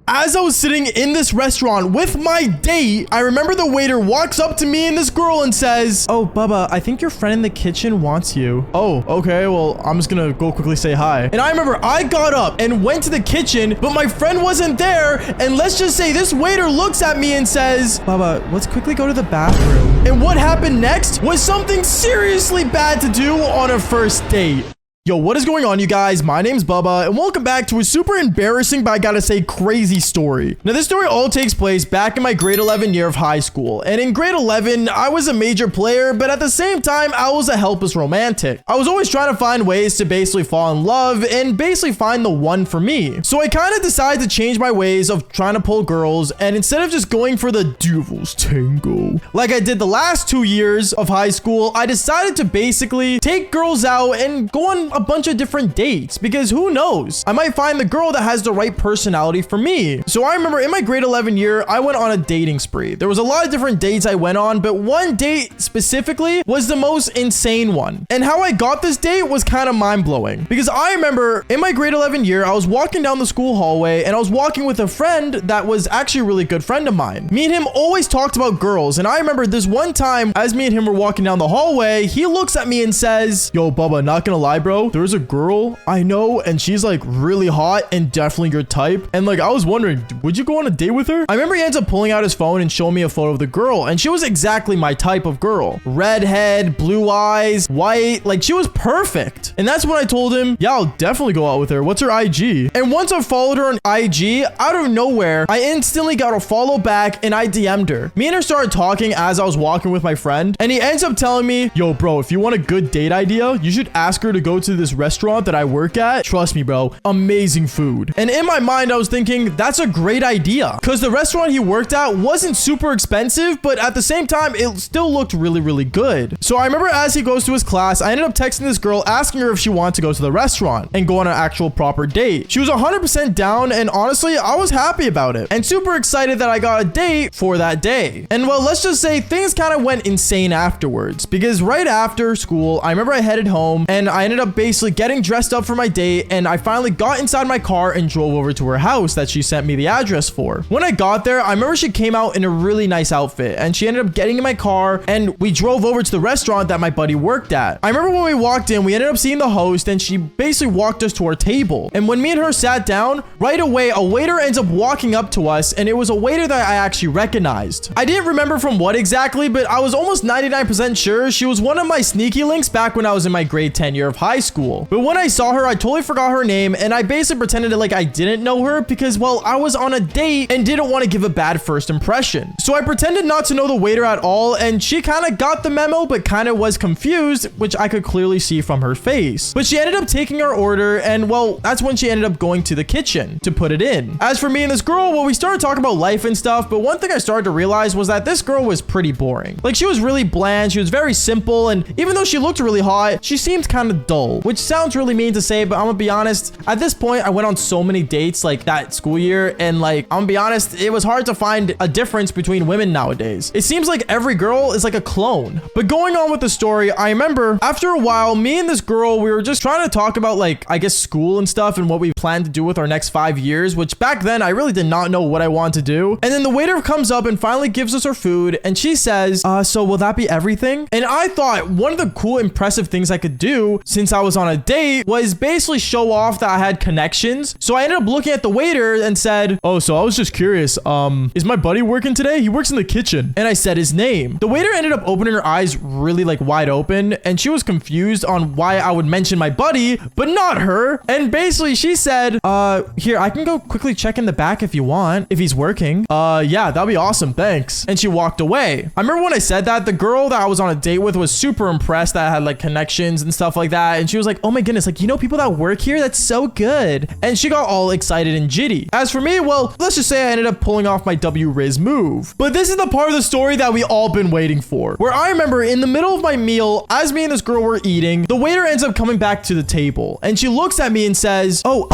as I was sitting in this restaurant with my date, I remember the waiter walks up to me and this girl and says, "Oh, Bubba, I think your friend in the kitchen wants you." Oh, okay, well, I'm just gonna go quickly say hi. And I remember I got up and went to the kitchen, but my friend wasn't there. And let's just say this waiter looks at me and says, "Bubba, let's quickly go to the bathroom." And what happened next was something seriously bad to do on a first date. Yo, what is going on, you guys? My name's Bubba, and welcome back to a super embarrassing, but I gotta say crazy story. Now, this story all takes place back in my grade 11 year of high school. And in grade 11, I was a major player, but at the same time, I was a helpless romantic. I was always trying to find ways to basically fall in love and basically find the one for me. So I kind of decided to change my ways of trying to pull girls, and instead of just going for the devil's tango, like I did the last 2 years of high school, I decided to basically take girls out and go on a bunch of different dates, because who knows, I might find the girl that has the right personality for me. So I remember in my grade 11 year, I went on a dating spree. There was a lot of different dates I went on, but one date specifically was the most insane one. And how I got this date was kind of mind-blowing, because I remember in my grade 11 year, I was walking down the school hallway and I was walking with a friend that was actually a really good friend of mine. Me and him always talked about girls, and I remember this one time as me and him were walking down the hallway, he looks at me and says, "Yo, Bubba, not gonna lie, bro, there's a girl I know and she's like really hot and definitely your type." And like, I was wondering, would you go on a date with her? I remember he ends up pulling out his phone and showing me a photo of the girl, and she was exactly my type of girl. Redhead, blue eyes, white, like she was perfect. And that's when I told him, yeah, I'll definitely go out with her. What's her IG? And once I followed her on IG, out of nowhere, I instantly got a follow back and I DM'd her. Me and her started talking as I was walking with my friend, and he ends up telling me, "Yo, bro, if you want a good date idea, you should ask her to go to this restaurant that I work at. Trust me, bro, amazing food." And in my mind, I was thinking, that's a great idea, because the restaurant he worked at wasn't super expensive, but at the same time, it still looked really, really good. So I remember as he goes to his class, I ended up texting this girl, asking her if she wanted to go to the restaurant and go on an actual proper date. She was 100% down, and honestly, I was happy about it and super excited that I got a date for that day. And well, let's just say things kind of went insane afterwards, because right after school, I remember I headed home and I ended up basically getting dressed up for my date, and I finally got inside my car and drove over to her house that she sent me the address for. When I got there, I remember she came out in a really nice outfit, and she ended up getting in my car and we drove over to the restaurant that my buddy worked at. I remember when we walked in, we ended up seeing the host, and she basically walked us to our table. And when me and her sat down, right away a waiter ends up walking up to us, and it was a waiter that I actually recognized. I didn't remember from what exactly, but I was almost 99% sure she was one of my sneaky links back when I was in my grade 10 year of high school. But when I saw her, I totally forgot her name, and I basically pretended like I didn't know her because, well, I was on a date and didn't want to give a bad first impression. So I pretended not to know the waiter at all, and she kind of got the memo, but kind of was confused, which I could clearly see from her face. But she ended up taking our order, and well, that's when she ended up going to the kitchen to put it in. As for me and this girl, well, we started talking about life and stuff, but one thing I started to realize was that this girl was pretty boring. Like, she was really bland, she was very simple, and even though she looked really hot, she seemed kind of dull, which sounds really mean to say, but I'm gonna be honest, at this point, I went on so many dates like that school year, and like, I'm gonna be honest, it was hard to find a difference between women nowadays. It seems like every girl is like a clone. But going on with the story, I remember after a while, me and this girl, we were just trying to talk about like, I guess, school and stuff and what we plan to do with our next 5 years, which back then I really did not know what I wanted to do. And then the waiter comes up and finally gives us our food, and she says, so will that be everything? And I thought one of the cool, impressive things I could do since I was on a date was basically show off that I had connections. So I ended up looking at the waiter and said, "Oh, so I was just curious, is my buddy working today? He works in the kitchen." And I said his name. The waiter ended up opening her eyes really like wide open, and she was confused on why I would mention my buddy, but not her. And basically she said, here, I can go quickly check in the back if you want, if he's working. Yeah, that'd be awesome, thanks. And she walked away. I remember when I said that, the girl that I was on a date with was super impressed that I had like connections and stuff like that. And she was like, "Oh my goodness, like, you know people that work here? That's so good." And she got all excited and jitty. As for me, well, let's just say I ended up pulling off my W-Riz move. But this is the part of the story that we all been waiting for, where I remember in the middle of my meal, as me and this girl were eating, the waiter ends up coming back to the table, and she looks at me and says, "Oh,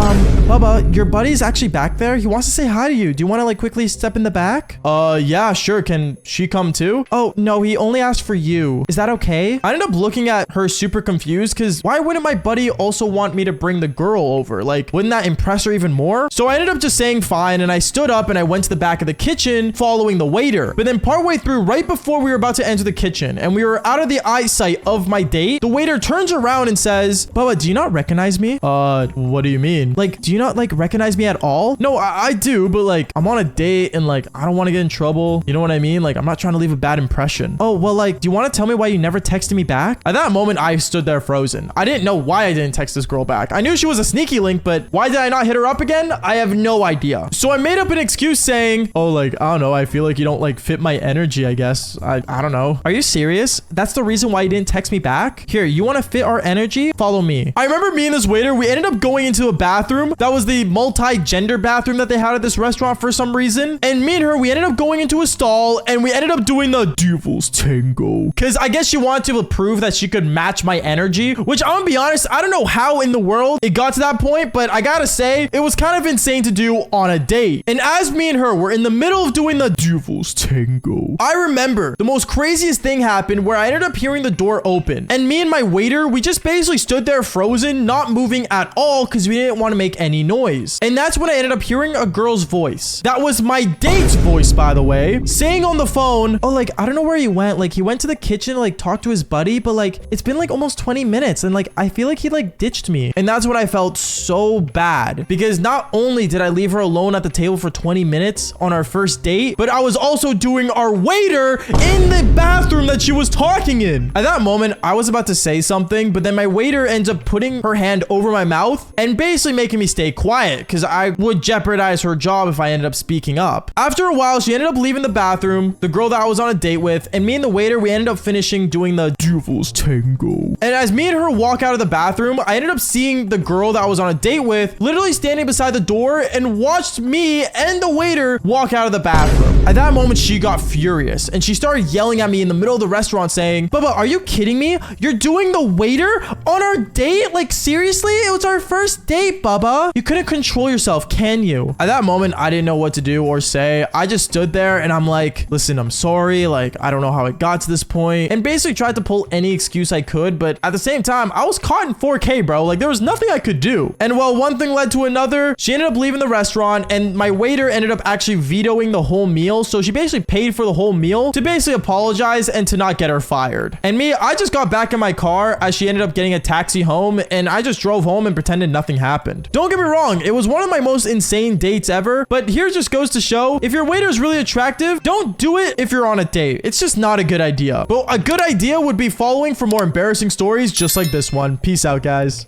Bubba, your buddy's actually back there. He wants to say hi to you. Do you want to like quickly step in the back?" Yeah, sure. Can she come too? "Oh, no, he only asked for you. Is that okay?" I ended up looking at her super confused, because why would wouldn't my buddy also want me to bring the girl over? Like, wouldn't that impress her even more? So I ended up just saying fine, and I stood up and I went to the back of the kitchen following the waiter. But then partway through, right before we were about to enter the kitchen and we were out of the eyesight of my date, the waiter turns around and says, Bubba, do you not recognize me? What do you mean? Like, do you not like recognize me at all? No, I do, but like, I'm on a date and like, I don't want to get in trouble. You know what I mean? Like, I'm not trying to leave a bad impression. Oh, well, like, do you want to tell me why you never texted me back? At that moment, I stood there frozen. I didn't know why I didn't text this girl back. I knew she was a sneaky link, but why did I not hit her up again? I have no idea. So I made up an excuse saying, oh, like, I don't know. I feel like you don't like fit my energy, I guess. I don't know. Are you serious? That's the reason why you didn't text me back? Here, you want to fit our energy? Follow me. I remember me and this waiter, we ended up going into a bathroom. That was the multi-gender bathroom that they had at this restaurant for some reason. And me and her, we ended up going into a stall and we ended up doing the devil's tango. Because I guess she wanted to prove that she could match my energy, which I'm gonna be honest, I don't know how in the world it got to that point, but I gotta say, it was kind of insane to do on a date. And as me and her were in the middle of doing the devil's tango, I remember the most craziest thing happened where I ended up hearing the door open. And me and my waiter, we just basically stood there frozen, not moving at all because we didn't want to make any noise. And that's when I ended up hearing a girl's voice. That was my date's voice, by the way, saying on the phone, oh, like, I don't know where he went. Like, he went to the kitchen to like talk to his buddy, but like, it's been like almost 20 minutes. And like, I feel like he like ditched me. And that's when I felt so bad because not only did I leave her alone at the table for 20 minutes on our first date, but I was also doing our waiter in the bathroom that she was talking in. At that moment, I was about to say something, but then my waiter ends up putting her hand over my mouth and basically making me stay quiet because I would jeopardize her job if I ended up speaking up. After a while, she ended up leaving the bathroom, the girl that I was on a date with, and me and the waiter, we ended up finishing doing the devil's tango. And as me and her walk out of the bathroom, I ended up seeing the girl that I was on a date with literally standing beside the door and watched me and the waiter walk out of the bathroom. At that moment, she got furious and she started yelling at me in the middle of the restaurant saying, Bubba, are you kidding me? You're doing the waiter on our date? Like, seriously? It was our first date, Bubba. You couldn't control yourself, can you? At that moment, I didn't know what to do or say. I just stood there and I'm like, listen, I'm sorry. Like, I don't know how it got to this point, and basically tried to pull any excuse I could. But at the same time, I was caught in 4K, bro. Like, there was nothing I could do. And while one thing led to another, she ended up leaving the restaurant and my waiter ended up actually vetoing the whole meal. So she basically paid for the whole meal to basically apologize and to not get her fired. And me, I just got back in my car as she ended up getting a taxi home and I just drove home and pretended nothing happened. Don't get me wrong, it was one of my most insane dates ever, but here just goes to show, if your waiter is really attractive, don't do it if you're on a date. It's just not a good idea. But a good idea would be following for more embarrassing stories just like this one. Peace out, guys.